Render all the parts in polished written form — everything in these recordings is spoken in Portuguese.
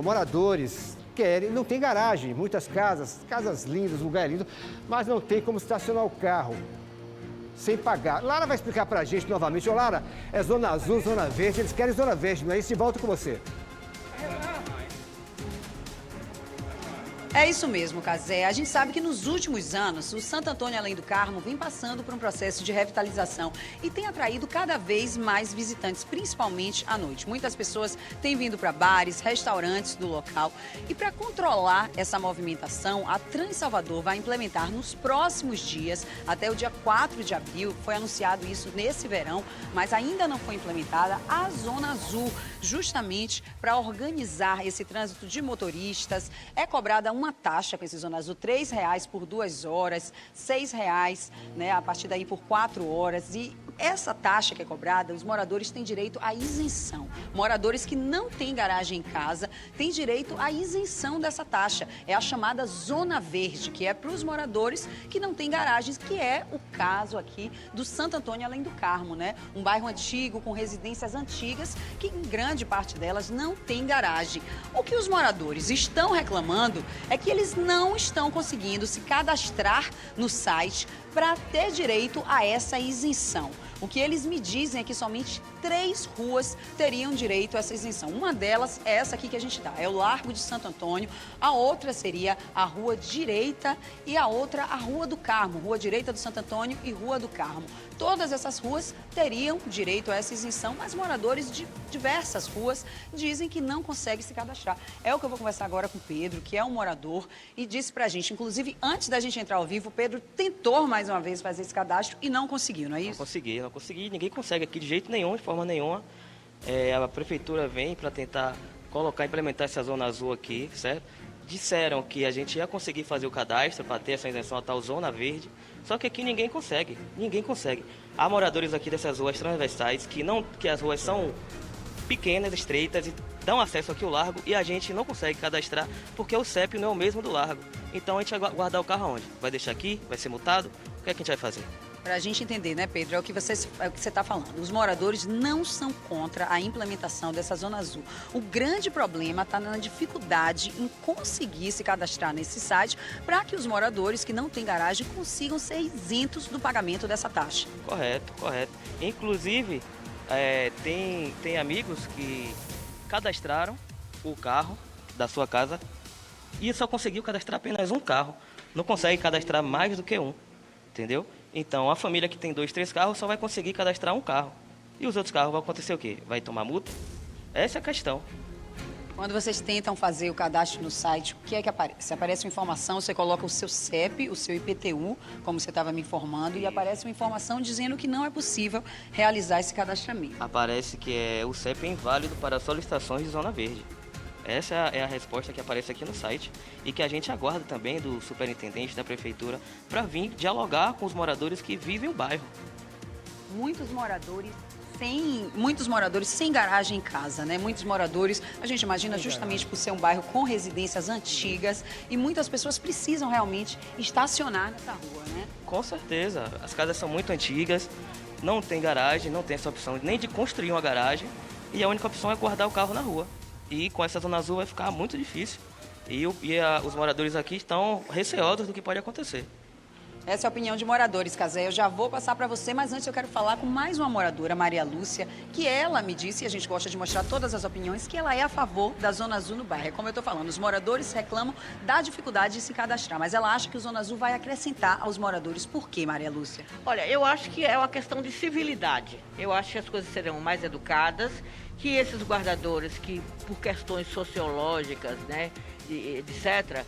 Moradores querem, não tem garagem, muitas casas lindas, lugar lindo, mas não tem como estacionar o carro sem pagar. Lara vai explicar pra gente novamente. Ô, Lara, é zona azul, zona verde, eles querem zona verde, não é isso? E volto com você. É isso mesmo, Cazé. A gente sabe que nos últimos anos, o Santo Antônio Além do Carmo vem passando por um processo de revitalização e tem atraído cada vez mais visitantes, principalmente à noite. Muitas pessoas têm vindo para bares, restaurantes do local. E para controlar essa movimentação, a Trans Salvador vai implementar nos próximos dias, até o dia 4 de abril, foi anunciado isso nesse verão, mas ainda não foi implementada, a Zona Azul, justamente para organizar esse trânsito de motoristas. É cobrada uma taxa com esse Zona Azul, R$ 3,00 por 2 horas, R$ 6,00, né, a partir daí por 4 horas. E essa taxa que é cobrada, os moradores têm direito à isenção. Moradores que não têm garagem em casa têm direito à isenção dessa taxa. É a chamada Zona Verde, que é para os moradores que não têm garagens, que é o caso aqui do Santo Antônio Além do Carmo, né? Um bairro antigo, com residências antigas, que em grande parte delas não tem garagem. O que os moradores estão reclamando é que eles não estão conseguindo se cadastrar no site para ter direito a essa isenção. O que eles me dizem é que somente 3 ruas teriam direito a essa isenção. Uma delas é essa aqui que a gente dá, é o Largo de Santo Antônio. A outra seria a Rua Direita e a outra a Rua do Carmo, Rua Direita do Santo Antônio e Rua do Carmo. Todas essas ruas teriam direito a essa isenção, mas moradores de diversas ruas dizem que não conseguem se cadastrar. É o que eu vou conversar agora com o Pedro, que é um morador, e disse pra gente, inclusive antes da gente entrar ao vivo, o Pedro tentou mais uma vez fazer esse cadastro e não conseguiu, não é isso? Não consegui, ninguém consegue aqui de jeito nenhum, de forma nenhuma. A prefeitura vem para tentar implementar essa zona azul aqui, certo? Disseram que a gente ia conseguir fazer o cadastro para ter essa isenção a tal zona verde, só que aqui ninguém consegue. Há moradores aqui dessas ruas transversais que as ruas são pequenas, estreitas e dão acesso aqui ao largo e a gente não consegue cadastrar porque o CEP não é o mesmo do largo. Então a gente vai guardar o carro aonde? Vai deixar aqui? Vai ser multado? O que é que a gente vai fazer? Para a gente entender, né, Pedro, é o que você está falando. Os moradores não são contra a implementação dessa Zona Azul. O grande problema está na dificuldade em conseguir se cadastrar nesse site para que os moradores que não têm garagem consigam ser isentos do pagamento dessa taxa. Correto. Inclusive, tem amigos que cadastraram o carro da sua casa e só conseguiu cadastrar apenas um carro. Não consegue cadastrar mais do que um, entendeu? Então, a família que tem 2, 3 carros só vai conseguir cadastrar um carro. E os outros carros vão acontecer o quê? Vai tomar multa? Essa é a questão. Quando vocês tentam fazer o cadastro no site, o que é que aparece? Aparece uma informação, você coloca o seu CEP, o seu IPTU, como você estava me informando, e aparece uma informação dizendo que não é possível realizar esse cadastramento. Aparece que o CEP é inválido para solicitações de Zona Verde. Essa é a resposta que aparece aqui no site e que a gente aguarda também do superintendente da prefeitura para vir dialogar com os moradores que vivem o bairro. Muitos moradores sem garagem em casa, né? Muitos moradores, a gente imagina justamente por ser um bairro com residências antigas e muitas pessoas precisam realmente estacionar nessa rua, né? Com certeza, as casas são muito antigas, não tem garagem, não tem essa opção nem de construir uma garagem e a única opção é guardar o carro na rua. E com essa zona azul vai ficar muito difícil. Os moradores aqui estão receosos do que pode acontecer. Essa é a opinião de moradores, Cazé. Eu já vou passar para você, mas antes eu quero falar com mais uma moradora, Maria Lúcia, que ela me disse, e a gente gosta de mostrar todas as opiniões, que ela é a favor da Zona Azul no bairro. É como eu estou falando, os moradores reclamam da dificuldade de se cadastrar, mas ela acha que o Zona Azul vai acrescentar aos moradores. Por quê, Maria Lúcia? Olha, eu acho que é uma questão de civilidade. Eu acho que as coisas serão mais educadas, que esses guardadores que, por questões sociológicas, né, etc.,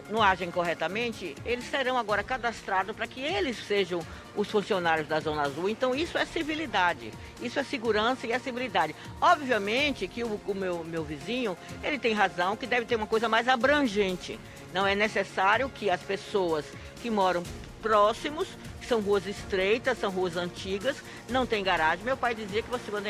não agem corretamente, eles serão agora cadastrados para que eles sejam os funcionários da Zona Azul. Então isso é civilidade, isso é segurança e é civilidade. Obviamente que o meu vizinho, ele tem razão que deve ter uma coisa mais abrangente. Não é necessário que as pessoas que moram próximos, que são ruas estreitas, são ruas antigas, não tem garagem. Meu pai dizia que você, quando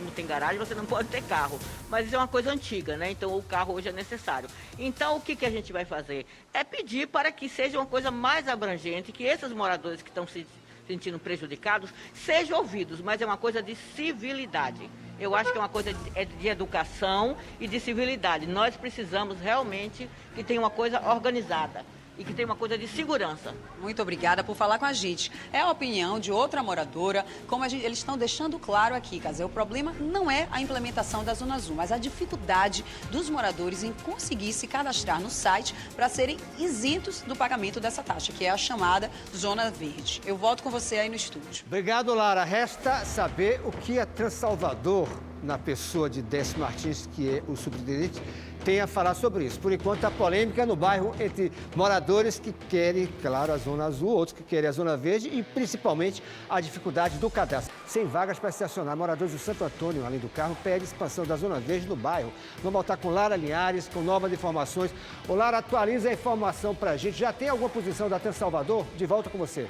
não tem garagem, você não pode ter carro. Mas isso é uma coisa antiga, né? Então o carro hoje é necessário. Então o que a gente vai fazer? É pedir para que seja uma coisa mais abrangente, que esses moradores que estão se sentindo prejudicados sejam ouvidos, mas é uma coisa de civilidade. Eu acho que é uma coisa de educação e de civilidade. Nós precisamos realmente que tenha uma coisa organizada e que tenha uma coisa de segurança. Muito obrigada por falar com a gente. É a opinião de outra moradora, como eles estão deixando claro aqui, Casé. O problema não é a implementação da Zona Azul, mas a dificuldade dos moradores em conseguir se cadastrar no site para serem isentos do pagamento dessa taxa, que é a chamada Zona Verde. Eu volto com você aí no estúdio. Obrigado, Lara. Resta saber o que a Transalvador, na pessoa de Décio Martins, que é o superintendente, tem a falar sobre isso. Por enquanto, a polêmica é no bairro entre moradores que querem, claro, a Zona Azul, outros que querem a Zona Verde e, principalmente, a dificuldade do cadastro. Sem vagas para estacionar, moradores do Santo Antônio, além do carro, pedem expansão da Zona Verde no bairro. Vamos voltar com Lara Linhares, com novas informações. Ô, Lara, atualiza a informação para a gente. Já tem alguma posição da Transalvador? De volta com você.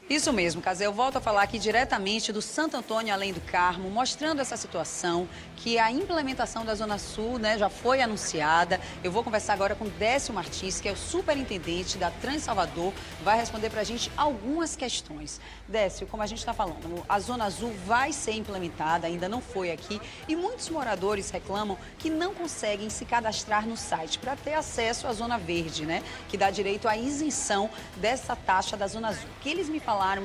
Isso mesmo, Casé. Eu volto a falar aqui diretamente do Santo Antônio, além do Carmo, mostrando essa situação, que a implementação da Zona Sul, né, já foi anunciada. Eu vou conversar agora com Décio Martins, que é o superintendente da Transalvador, vai responder para a gente algumas questões. Décio, como a gente está falando, a Zona Azul vai ser implementada, ainda não foi aqui, e muitos moradores reclamam que não conseguem se cadastrar no site para ter acesso à Zona Verde, né, que dá direito à isenção dessa taxa da Zona Azul. O que eles me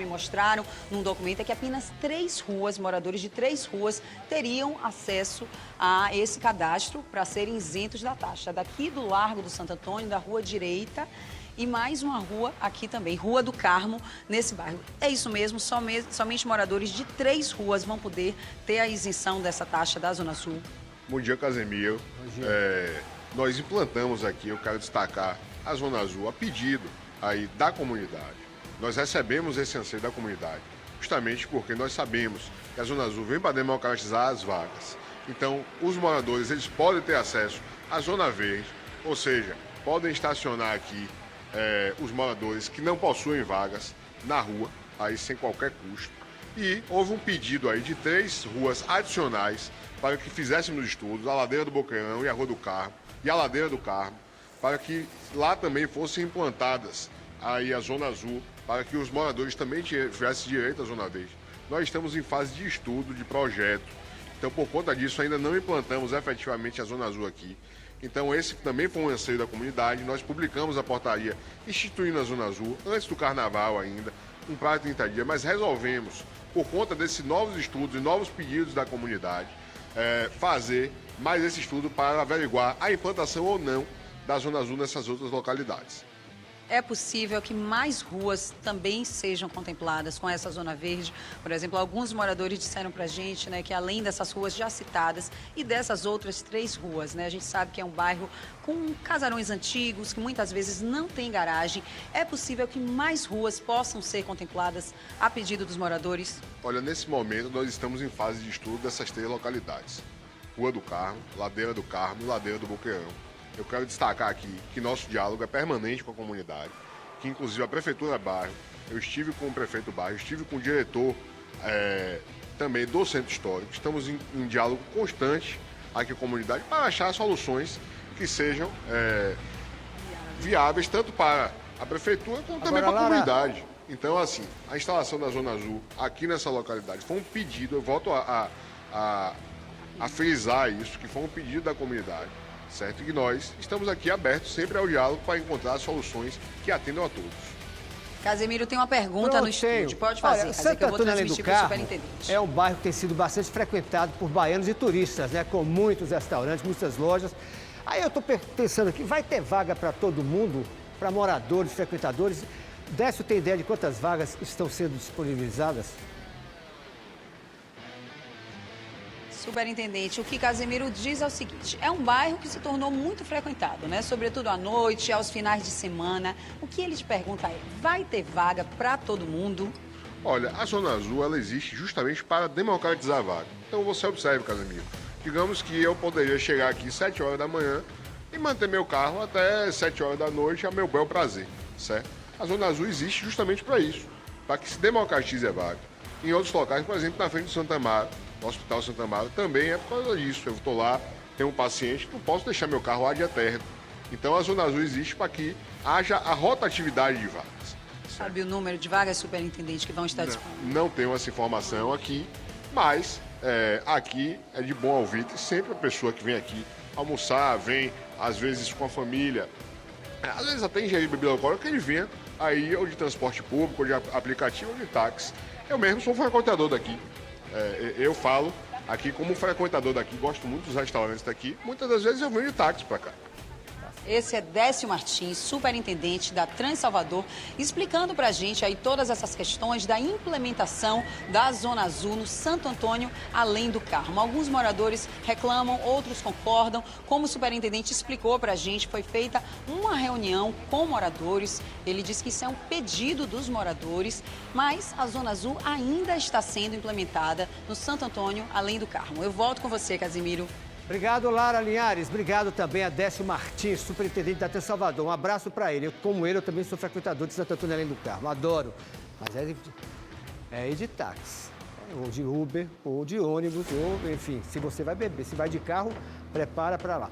mostraram num documento é que apenas 3 ruas, moradores de 3 ruas, teriam acesso a esse cadastro para serem isentos da taxa. Daqui do Largo do Santo Antônio, da Rua Direita, e mais uma rua aqui também, Rua do Carmo, nesse bairro. É isso mesmo, somente moradores de 3 ruas vão poder ter a isenção dessa taxa da Zona Sul. Bom dia, Casemiro. Bom dia. Nós implantamos aqui, eu quero destacar, a Zona Azul a pedido aí da comunidade. Nós recebemos esse anseio da comunidade, justamente porque nós sabemos que a Zona Azul vem para democratizar as vagas. Então, os moradores, eles podem ter acesso à Zona Verde, ou seja, podem estacionar aqui os moradores que não possuem vagas na rua, aí sem qualquer custo. E houve um pedido aí de 3 ruas adicionais para que fizéssemos estudos, a Ladeira do Boqueirão e a Rua do Carmo, e a Ladeira do Carmo, para que lá também fossem implantadas aí a Zona Azul, para que os moradores também tivessem direito à Zona Verde. Nós estamos em fase de estudo, de projeto, então por conta disso ainda não implantamos efetivamente a Zona Azul aqui. Então esse também foi um anseio da comunidade, nós publicamos a portaria instituindo a Zona Azul, antes do Carnaval ainda, um prazo de 30 dias, mas resolvemos, por conta desses novos estudos e novos pedidos da comunidade, fazer mais esse estudo para averiguar a implantação ou não da Zona Azul nessas outras localidades. É possível que mais ruas também sejam contempladas com essa Zona Verde. Por exemplo, alguns moradores disseram para a gente, né, que além dessas ruas já citadas e dessas outras 3 ruas, né, a gente sabe que é um bairro com casarões antigos, que muitas vezes não tem garagem. É possível que mais ruas possam ser contempladas a pedido dos moradores? Olha, nesse momento nós estamos em fase de estudo dessas 3 localidades. Rua do Carmo, Ladeira do Carmo e Ladeira do Boqueirão. Eu quero destacar aqui que nosso diálogo é permanente com a comunidade, que inclusive a Prefeitura Bairro, eu estive com o prefeito do bairro, estive com o diretor também do Centro Histórico, estamos em diálogo constante aqui com a comunidade para achar soluções que sejam viáveis tanto para a Prefeitura como também para a comunidade. Então, assim, a instalação da Zona Azul aqui nessa localidade foi um pedido, eu volto a frisar isso, que foi um pedido da comunidade. Certo? E nós estamos aqui abertos sempre ao diálogo para encontrar soluções que atendam a todos. Casemiro tem uma pergunta no estúdio. Pode fazer, Olha, Casemiro, que eu vou transmitir para o Carmo superintendente. é um bairro que tem sido bastante frequentado por baianos e turistas, né? Com muitos restaurantes, muitas lojas. Aí eu estou pensando aqui, vai ter vaga para todo mundo? Para moradores, frequentadores? Décio tem ideia de quantas vagas estão sendo disponibilizadas? Superintendente, o que Casemiro diz é o seguinte, é um bairro que se tornou muito frequentado, né? Sobretudo à noite, aos finais de semana. O que ele te pergunta é, vai ter vaga para todo mundo? Olha, a Zona Azul, ela existe justamente para democratizar a vaga. Então você observe, Casemiro, digamos que eu poderia chegar aqui às 7 horas da manhã e manter meu carro até 7 horas da noite a meu bel prazer, certo? A Zona Azul existe justamente para isso, para que se democratize a vaga. Em outros locais, por exemplo, na frente do Santa Amaro, no Hospital Santa Amaro, também é por causa disso. Eu estou lá, tenho um paciente, não posso deixar meu carro ad eterno. Então a Zona Azul existe para que haja a rotatividade de vagas, Sabe o número de vagas, superintendente, que vão estar disponíveis? Não tenho essa informação aqui, mas aqui é de bom ouvir. Sempre a pessoa que vem aqui almoçar, vem às vezes com a família, às vezes até ingerir bebida alcoólica, que ele venha aí ou de transporte público, ou de aplicativo, ou de táxi. Eu mesmo sou frequentador daqui. Eu falo aqui como frequentador daqui, gosto muito dos restaurantes daqui. Muitas das vezes eu venho de táxi para cá. Esse é Décio Martins, superintendente da Trans Salvador, explicando para a gente aí todas essas questões da implementação da Zona Azul no Santo Antônio, além do Carmo. Alguns moradores reclamam, outros concordam. Como o superintendente explicou para a gente, foi feita uma reunião com moradores. Ele disse que isso é um pedido dos moradores, mas a Zona Azul ainda está sendo implementada no Santo Antônio, além do Carmo. Eu volto com você, Casimiro. Obrigado, Lara Linhares. Obrigado também a Décio Martins, superintendente da Trans Salvador. Um abraço para ele. Como ele, eu também sou frequentador de Santo Antônio Além do Carmo. Adoro. Mas é de táxi, ou de Uber, ou de ônibus, ou enfim, se você vai beber, se vai de carro, prepara para lá.